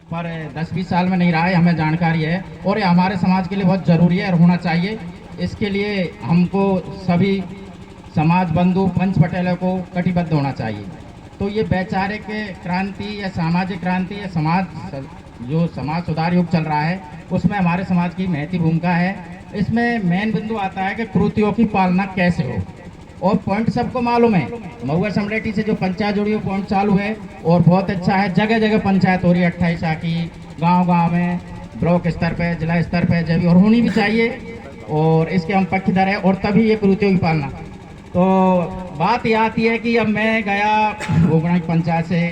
पर 10-20 साल में नहीं रहा है, हमें जानकारी है और ये हमारे समाज के लिए बहुत ज़रूरी है और होना चाहिए। इसके लिए हमको सभी समाज बंधु पंच पटेलों को कटिबद्ध होना चाहिए। तो ये वैचारिक क्रांति या सामाजिक क्रांति या जो समाज सुधार युग चल रहा है उसमें हमारे समाज की महती भूमिका है। इसमें मेन बिंदु आता है कि कुरीतियों की पालना कैसे हो, और पॉइंट सबको मालूम है। महुआ समरेटी से जो पंचायत जुड़ी हुई पॉइंट चालू है और बहुत अच्छा है, जगह जगह पंचायत हो रही है 28 की, गांव गांव में, ब्लॉक स्तर पे, जिला स्तर पे जब और होनी भी चाहिए, और इसके हम पक्षधर है और तभी ये कुरीतियों की पालना। तो बात ये आती है कि अब मैं गया गोगड़ा की पंचायत से,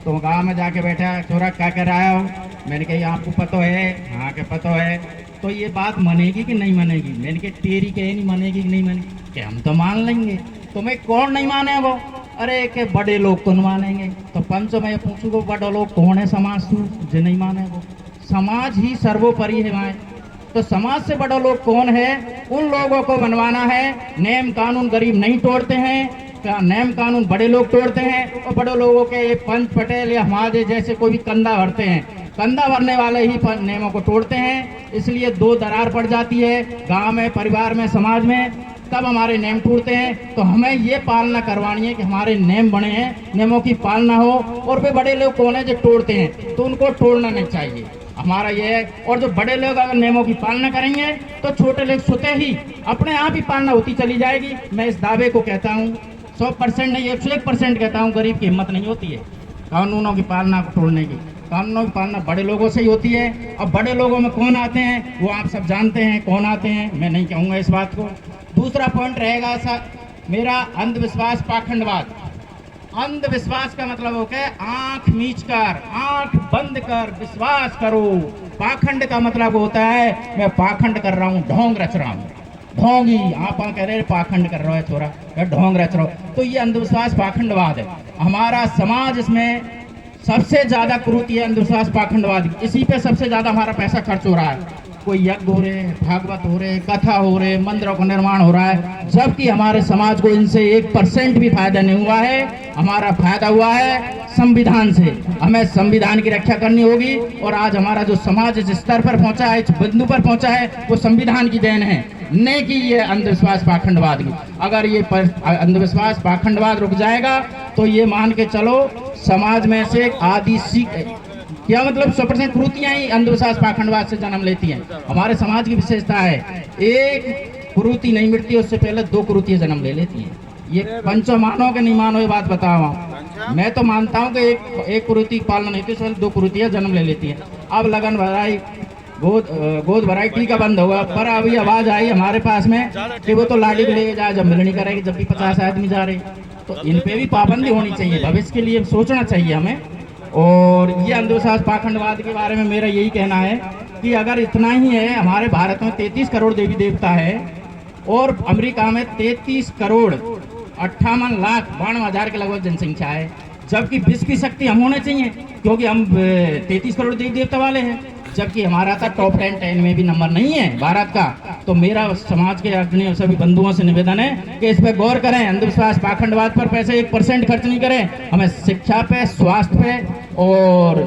तो गांव में जाके बैठा, चोरा क्या कर रहा हो, मैंने कहा आपको पता है, हाँ के पता है, तो ये बात मानेगी कि नहीं मानेगी। मैंने कहा तेरी कहे नहीं मानेगी कि नहीं मानेगी, कि हम तो मान लेंगे। तो मैं कौन नहीं माने वो, अरे के बड़े लोग कौन मानेंगे। तो पंच मैं पूछूंगा बड़े लोग कौन है समाज जो नहीं माने वो, समाज ही सर्वोपरि है भाई। तो समाज से बड़ा लोग कौन है, उन लोगों को बनवाना है। नेम कानून गरीब नहीं तोड़ते हैं, क्या नेम कानून बड़े लोग तोड़ते हैं, और बड़े लोगों के पंच पटेल या हमारे जैसे कोई भी कंधा भरते हैं, कंधा भरने वाले ही नियमों को तोड़ते हैं। इसलिए दो दरार पड़ जाती है गांव में, परिवार में, समाज में, तब हमारे नियम टूटते हैं। तो हमें ये पालना करवानी है कि हमारे नियम बने हैं, नियमों की पालना हो, और वे बड़े लोग कौन है जो तोड़ते हैं, तो उनको तोड़ना नहीं चाहिए, हमारा ये है। और जो बड़े लोग अगर नियमों की पालना करेंगे तो छोटे लोग स्वतः ही अपने आप ही पालना होती चली जाएगी। मैं इस दावे को कहता हूँ, 100% नहीं 101% कहता हूँ, गरीब की हिम्मत नहीं होती है कानूनों की पालना को तोड़ने की। कानूनों की पालना बड़े लोगों से ही होती है। अब बड़े लोगों में कौन आते हैं वो आप सब जानते हैं, कौन आते हैं, मैं नहीं कहूँगा इस बात को। दूसरा पॉइंट रहेगा मेरा अंधविश्वास पाखंडवाद। अंधविश्वास का मतलब हो गया आंख मीच कर, आंख बंद कर विश्वास करो। पाखंड का मतलब होता है मैं पाखंड कर रहा हूँ, ढोंग रच रहा हूँ, ढोंगी आप कह रहे पाखंड कर रहा है छोरा, ढोंग रच रहा हो। तो ये अंधविश्वास पाखंडवाद है। हमारा समाज इसमें सबसे ज्यादा कुरीति है, अंधविश्वास पाखंडवाद, इसी पे सबसे ज्यादा हमारा पैसा खर्च हो रहा है। कोई यज्ञ हो रहे, भागवत हो रहे, कथा हो रहे, मंदिरों का निर्माण हो रहा है, जबकि हमारे समाज को इनसे 1% भी फायदा नहीं हुआ है। हमारा फायदा हुआ है संविधान से। हमें संविधान की रक्षा करनी होगी, और आज हमारा जो समाज इस स्तर पर पहुंचा है, इस बिंदु पर पहुंचा है, वो संविधान की देन है, न कि ये अंधविश्वास पाखंडवाद की। अगर ये अंधविश्वास पाखंडवाद रुक जाएगा तो ये मान के चलो समाज में से आदि क्या मतलब 100% कुरीतियां ही अंधविश्वास पाखंडवाद से जन्म लेती हैं। हमारे समाज की विशेषता है, एक कुरीति नहीं मिटती उससे पहले 2 कुरीतियां जन्म ले लेती हैं। ये पंचों मानो कि नहीं मानो ये बात बताओ, मैं तो मानता हूँ कि एक कुरीति पालना नहीं थी, उसमें 2 कुरीतियां जन्म ले लेती हैं। अब लगन भराई गोद भराई टीका बंद होगा, पर अभी आवाज आई हमारे पास में कि वो तो लाडी को लेके जाए, जब मिलनी करेगी, जब भी 50 आदमी जा रहे, तो इन पे भी पाबंदी होनी चाहिए। भविष्य के लिए सोचना चाहिए हमें। और ये अंधविश्वास पाखंडवाद के बारे में मेरा यही कहना है कि अगर इतना ही है, हमारे भारत में 33 करोड़ देवी देवता है और अमेरिका में 33 करोड़ 58 लाख 92 हजार के लगभग जनसंख्या है, जबकि विश्व की शक्ति हम होने चाहिए, क्योंकि हम 33 करोड़ देवी देवता वाले हैं, जबकि हमारा था टॉप 10 में भी नंबर नहीं है भारत का। तो मेरा समाज के अग्रणी सभी बंधुओं से निवेदन है कि इस पे गौर करें, अंधविश्वास पाखंडवाद पर पैसे 1% खर्च नहीं करें, हमें शिक्षा पे, स्वास्थ्य पे और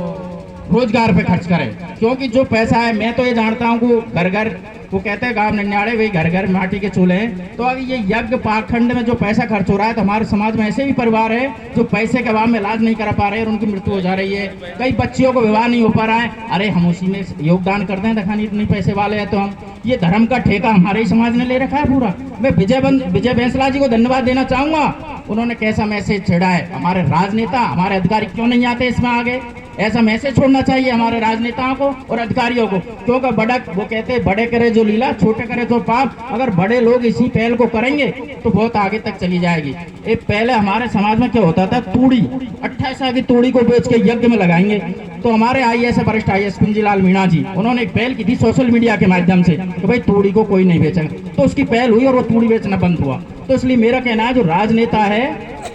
रोजगार पे खर्च करें। क्योंकि जो पैसा है, मैं तो ये जानता हूँ कि घर घर, वो कहते हैं गांव निन्याड़े वही घर घर माटी के चूल्हे हैं। तो अगर ये यज्ञ पाखंड में जो पैसा खर्च हो रहा है, तो हमारे समाज में ऐसे भी परिवार है जो पैसे के अभाव में इलाज नहीं करा पा रहे हैं और उनकी मृत्यु हो जा रही है। कई बच्चियों को विवाह नहीं हो पा रहा है, अरे हम उसी में योगदान करते हैं, दिखानी इतने पैसे वाले हैं तो हम, ये धर्म का ठेका हमारे ही समाज ने ले रखा है पूरा। मैं विजय बैंसला जी को धन्यवाद देना चाहूंगा, उन्होंने कैसा मैसेज छेड़ा है। हमारे राजनेता, हमारे अधिकारी क्यों नहीं आते इसमें आगे, ऐसा मैसेज छोड़ना चाहिए हमारे राजनेताओं को और अधिकारियों को। क्योंकि वो कहते हैं बड़े करे जो लीला, छोटे करे तो पाप। अगर बड़े लोग इसी पहल को करेंगे तो बहुत आगे तक चली जाएगी। एक पहले हमारे समाज में क्या होता था, तूड़ी 28 की तूड़ी को बेच के यज्ञ में लगाएंगे। तो हमारे IAS वरिष्ठ IAS कुंजीलाल मीणा जी, उन्होंने एक पहल की थी सोशल मीडिया के माध्यम से कि भाई तूड़ी को कोई नहीं बेचेगा, तो उसकी पहल हुई और वो तूड़ी बेचना बंद हुआ। तो इसलिए मेरा कहना है जो राजनेता है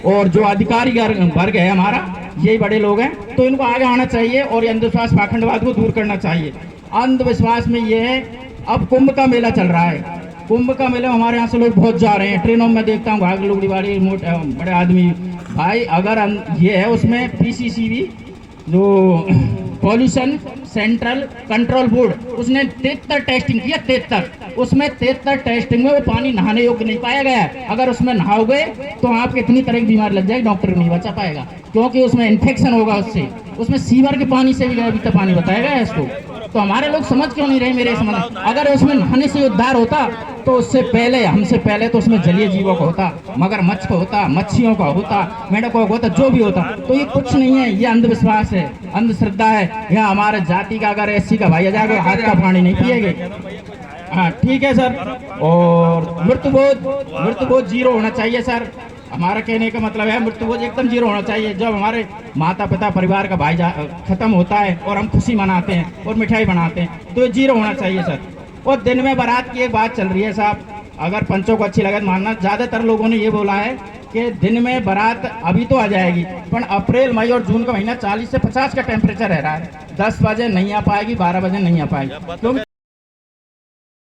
और जो अधिकारी वर्ग है हमारा, यही बड़े लोग हैं, तो इनको आगे आना चाहिए और अंधविश्वास पाखंडवाद को दूर करना चाहिए। अंधविश्वास में ये है, अब कुंभ का मेला चल रहा है, कुंभ का मेला हमारे यहाँ से लोग बहुत जा रहे हैं, ट्रेनों में देखता हूँ भाग लुगड़ी वाली बड़े आदमी। भाई अगर ये है उसमें PCC भी जो पॉल्यूशन सेंट्रल कंट्रोल बोर्ड, उसने 73 टेस्टिंग किया, 73, उसमें 73 टेस्टिंग में वो पानी नहाने योग्य नहीं पाया गया। अगर उसमें नहाओगे तो आपको इतनी तरह की बीमारी लग जाएगी, डॉक्टर नहीं बचा पाएगा, क्योंकि उसमें इन्फेक्शन होगा उससे। उसमें सीवर के पानी से भी अभी तक पानी बताया गया है इसको। तो हमारे लोग समझ क्यों नहीं रहे मेरे समझ? अगर उसमें नहाने से उद्धार होता तो उससे पहले, हमसे पहले तो उसमें जलीय जीवों का होता, मगरमच्छ का होता, मच्छियों का होता, मेढकों का होता, जो भी होता। तो ये कुछ नहीं है, ये अंधविश्वास है, अंधश्रद्धा है। यहाँ हमारे जाति का अगर एससी का भाई आ जाएगा, हाथ का पानी नहीं पिएगे। हाँ ठीक है सर। और मृत्युबोध 0 होना चाहिए सर। हमारा कहने का मतलब है मृत्युबोध एकदम 0 होना चाहिए। जब हमारे माता पिता परिवार का भाई खत्म होता है और हम खुशी मनाते हैं और मिठाई बनाते हैं, तो ये 0 होना चाहिए सर। और दिन में बारात की एक बात चल रही है साहब, अगर पंचों को अच्छी लगे तो मानना। ज़्यादातर लोगों ने ये बोला है कि दिन में बारात अभी तो आ जाएगी, पर अप्रैल मई और जून का महीना 40 से 50 का टेम्परेचर रह रहा है। 10 बजे नहीं आ पाएगी, 12 बजे नहीं आ पाएगी, क्योंकि